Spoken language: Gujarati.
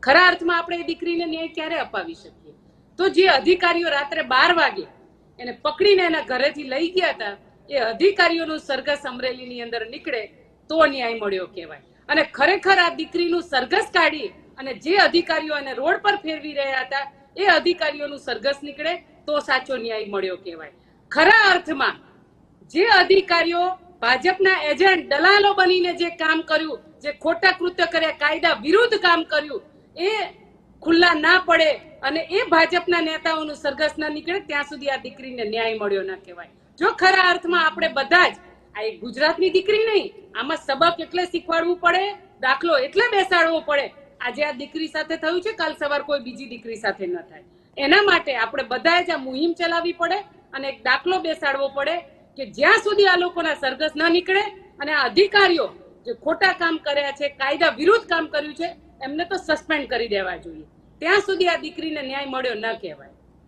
ખરા અર્થમાં આપણે એ દીકરીને ન્યાય ક્યારે અપાવી શકીએ? તો જે અધિકારીઓ રાત્રે 12 વાગે એને પકડીને એના ઘરેથી લઈ ગયા હતા, એ અધિકારીઓનું સરઘસ અમરેલીની અંદર નીકળે તો ન્યાય મળ્યો કહેવાય. અને ખરેખર આ દીકરીનું સરઘસ કાઢી અને જે અધિકારીઓ એને રોડ પર ફેરવી રહ્યા હતા એ અધિકારીઓનું સરઘસ નીકળે તો સાચો ન્યાય મળ્યો કહેવાય. ખરા અર્થમાં જે અધિકારીઓ ભાજપના એજન્ટ દલાલો બનીને જે કામ કર્યું, જે ખોટા કૃત્ય કર્યા, કાયદા વિરુદ્ધ કામ કર્યું, એ ખુલ્લા ના પડે અને એ ભાજપના નેતાઓનું સરઘસ ના નીકળે ત્યાં સુધી આ દીકરીને ન્યાય મળ્યો ના કહેવાય. જો ખરા અર્થમાં આપણે બધા જ આ એક ગુજરાતની દીકરી નહીં, આમાં સબક એટલે શીખવાડવું પડે, દાખલો એટલે બેસાડવો પડે. આજે આ દીકરી સાથે થયું છે, કાલ સવાર કોઈ બીજી દીકરી સાથે ન થાય. એના માટે આપણે બધાએ જ આ મુહિમ ચલાવવી પડે અને એક દાખલો બેસાડવો પડે કે જ્યાં સુધી આ લોકોના સરઘસ ન નીકળે અને આ અધિકારીઓ જે ખોટા કામ કર્યા છે, કાયદા વિરુદ્ધ કામ કર્યું છે, એમને તો સસ્પેન્ડ કરી દેવા જોઈએ. ત્યાં સુધી આ દીકરીને ન્યાય મળ્યો ન કહેવાય.